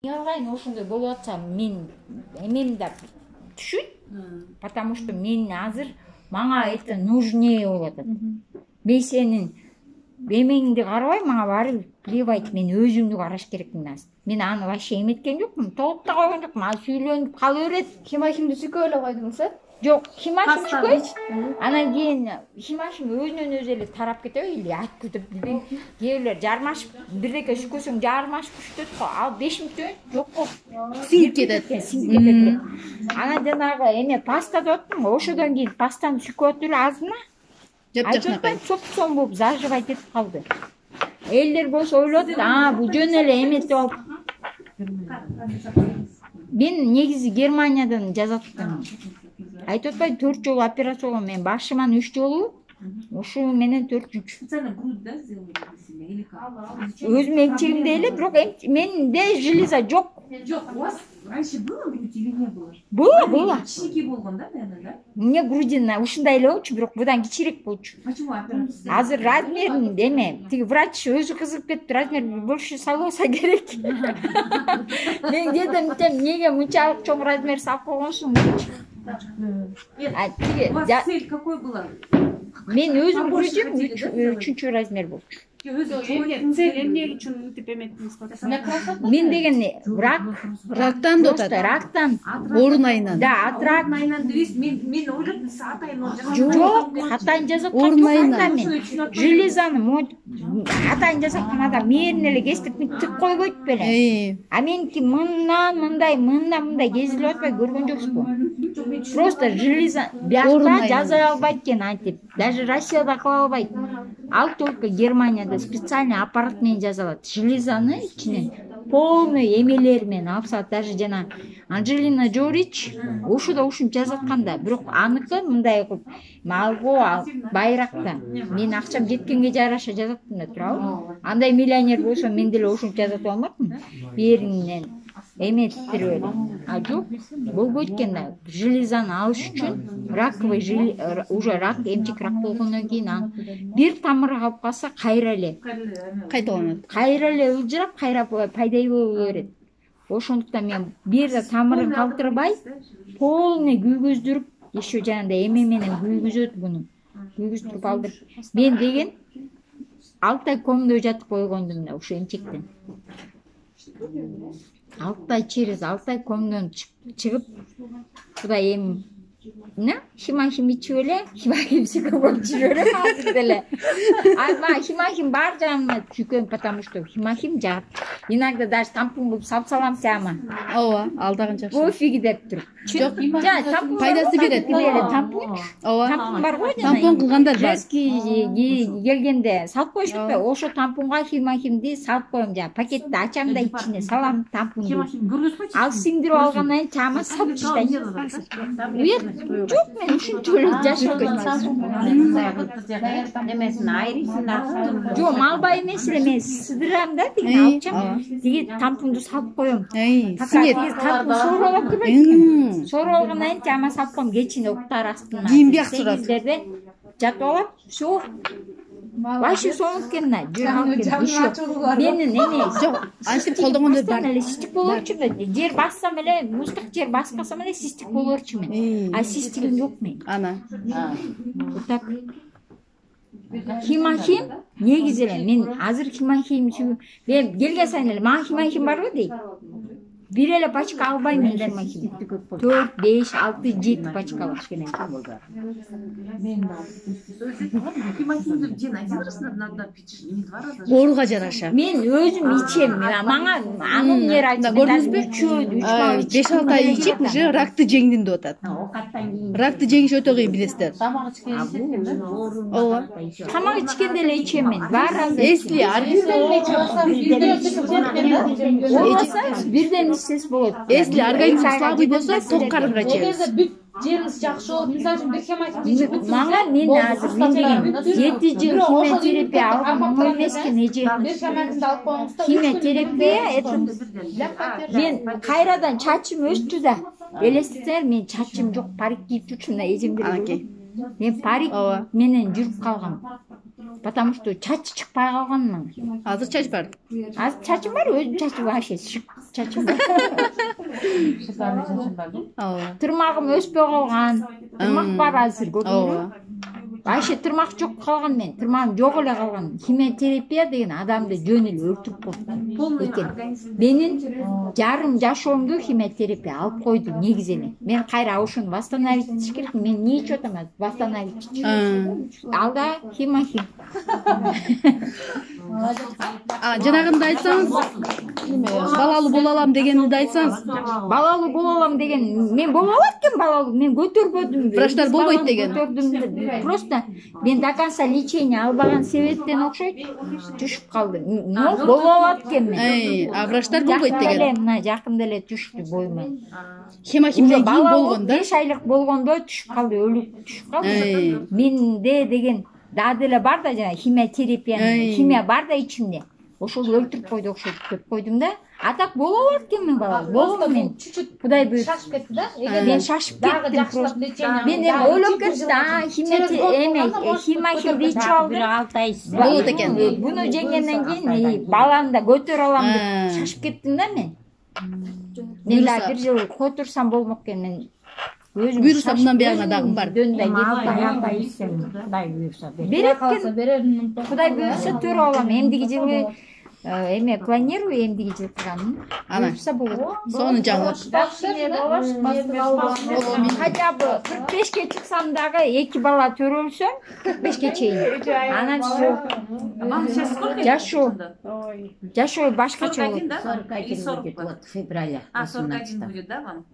Алгайын ошондой болуп атса мен эмем да түшүт, потому что мен азыр мага это нужнее болуп атат. Мен сенин эмеңди карабай, мага барып плевать, мен өзүмдү караш керекмин азыр. Мен аны вообще эметкен жокмун, толуп да койгон жокмун. Ал сүйлөнүп кала берет. Химахимди сүйкөй эле койдуңуз, э? Жок, Химахим сүйкөйт. Анан кийин Химахим өзүнөн өзү эле тарап кетеби, или айтып деп билбейм. Кээ бирлер жармашып, бирдеке сүйкөсөң жармашып күчтөт го. Ал 5 мүнөттөн жокко Сиңип кетет. Анан жанагы эме паста деп аттым, ошодон кийин пастаны сүйкөп атып эле азына. Жап-жакнакай. Соп-сом болуп заживать этип калды. Элдер болсо ойлоп, бул жөн эле эме деп алып. Мен негизи Германиядан жазат атам. Айтып атпайбы 4 жолу операция болгон, мен башыман 3 жолу, ушу менен 4-үч. Специально грудь, да, сделали для себя или как? Өзүм эмчегимде эле, бирок менде железа жок. Жок, у вас раньше было грудь или не было? Было. Кичинекей болгон, да, наверное, да? Мне грудина ушундай эле болчу, бирок будан кичирээк болчу. Почему операция? Азыр размерин эме, тиги врач өзү кызыгып кетти, размер больше салбаса керек. Мен дедим, эмнеге мынчалык чоң размер салып койгонсуң депчи. У вас цель какой была? Мен өзүм грудим 3-чү размер болчу. Цель эмне үчүн мынтип эметтиңиз? Мен деген Рактан да атат. Рактан. Орун айынан. Да, от рак. Мен ойлоп, атайын Жок, атайын жазаткан Орун айынан. мен. Железаны атайын жазаткан адам мерин эле кестип тик койбойт беле. А меники мындай кезилип атпай көргөн жоксузбу? Просто железа биякта жаза албайт экен антип. Даже Россияда кыла албайт. Ал только Германияда специальный аппарат менен жазалат. Железаны ичинен полный эмелер менен алып салат. Даже жана Анджелина Джорич ушуда ушинтип жазатканда, бирок аныкы мындай кылып, алго байракта. Мен акчам жеткенге жараша жазаттым да турабы. Андай миллионер болсо мен деле ушинтип жазатып алмакмын. Беринен эметтирип эле. А жок, болбойт экен да. Железаны алыш үчүн раковый уже рак, эмчек рак болгондон кийин бир тамыры калып калса кайра эле Кайталанат. Кайра эле ылжырап, кайра пайда боло берет. Ошондуктан мен бир да тамырын калтырбай, полный күйгөздүрүп, еще жанагындай эме менен күйгүзөт буну. Күйгүздүрүп алдырып. Мен деген 6 ай комдо жатып койгондум да ошо эмчектен. 6 ай через 6 ай комдон чыгып, Кудай эми Химахим ичип эле, Химахим сүйкөп жүрөм азыр деле. Ама Химахим бар жаныма сүйкөйм, потому что Химахим жагат. Иногда даже тампон кылып салып салам сама. Ооба, ал дагы жакшы. Пофиг деп туруп. Жок, тампон пайдасы берет. Тампон. Ооба. Тампон бар го жана. Тампон кылгандар бар. Резкий келгенде салып коюш кетпи. Ошо тампонга Химахимди салып коем, жана пакетти ачам да ичине салам тампонду. Химахим көргөзбөйчү? Ал сиңдирип алгандан кийин чама салып таштайм. Жок, мен ушунча эле жашап кетмесин. Эмесин айрыйсың. Жок, малбай эмес эле мен сыдырам да, тиги алчам. Тиги тампонду салып коем. Сиңет. Тампон сооруп алып келбейт. Сооруп алгандан кийин чама салып коем, кечине уктар астына. Кийинбей ак турат. Сегиздерде жатып алат, всё. Вообще соңуп экен да, менин эме Жок, антип колдонгондор бар. эле систик болорчу да, жер бассам эле, муздак жер баспасам эле систик болорчу мен. А систигим жок мен. Ана. Так. Химахим негизи эле мен азыр Химахим мен келген сайын эле мага Химахим барбы дейт. Бир эле пачка албайм мен Химахим. 4, 5, 6, 7 пачка алып келем. Химахимди ден один раз надо пить, не 2 раза. Ооруга жараша. Мен өзүм ичем. Мага анын нер айтты. Көрдүңүзбү? 5-6 ай ичип уже ракты жеңдим деп атат. Ракты жеңиш өтө кыйын, билесиздер. Тамак ичкен да? Ооба. Тамак ичкенде эле ичем мен. Эсли бирден ичсес болот. Эсли организм слабый болсо ток карынга ичебиз. Жериңиз жакшы болуп, мисалы үчүн бир химахим Мага мен азыр мен деген 7 жыл химиотерапия алгам, оңой эмес экен эже. Химиотерапия мен кайрадан чачым өстү да. Элестетсеңер, мен чачым жок, парик кийип жүрчүмүн да эжем деле. Мен парик менен жүрүп калгам. Потому что чачы чыкпай калганмын. Азыр чач бар. Азыр чачым бар, өзүм чачым вообще чачым бар. Ооба. Тырмагым өспөй калган. Тырмак бар азыр көбүрөөк. Вообще тырмак жок калган мен. Тырмагым жок эле калган. Химиотерапия деген адамды жөн эле өлтүрүп коет экен. Менин жарым жашоомду химиотерапия алып койду негизи эле. Мен кайра ошону восстановить этиш керек. Мен не ичип атам азыр? Восстановить. Алда химохим. Жанагынды айтсаңыз, балалуу боло алам дегенди айтсаңыз. Балалуу боло алам деген, мен боло алат экен балалуу, мен көтөрбөдүм. Врачтар болбойт деген. Просто мен до конца лечение албаган себептен окшойт, түшүп калды. Но боло алат экен мен. А врачтар болбойт деген. Мына жакында эле түштү боюма. Хемохимден кийин болгон да. 5 айлык болгондо түшүп калды, өлүп түшүп калды. Менде деген да деле бар да жана химиотерапия, химия бар да ичимде. Ошол өлтүрүп койду окшойт деп койдум да. А так боло алат экен мен бала. Болом мен. Кудай буйрса. Шашып кетти да? Мен шашып кеттим просто. Мен эми ойлоп кеттим, химохим ичип алдым. 6 ай болот экен. Буну жеңгенден кийин баланы да көтөрө алам деп шашып кеттим да мен. Мен да бир жыл которсам болмок экен мен. Буйруса мындан бuyog'una dag'im bor. Кудай буйруса берет. Кудай буйруса төрө алам. Эмдиги жылы эме планирую, эмдиги жылы кылганмын. Буйруса болот. Сону жаңылап. Хотя бы 45ке чыксам дагы 2 бала төрөлсөм 45ке чейин. Анан жашоо башкача болот. 41 будет, да, вам?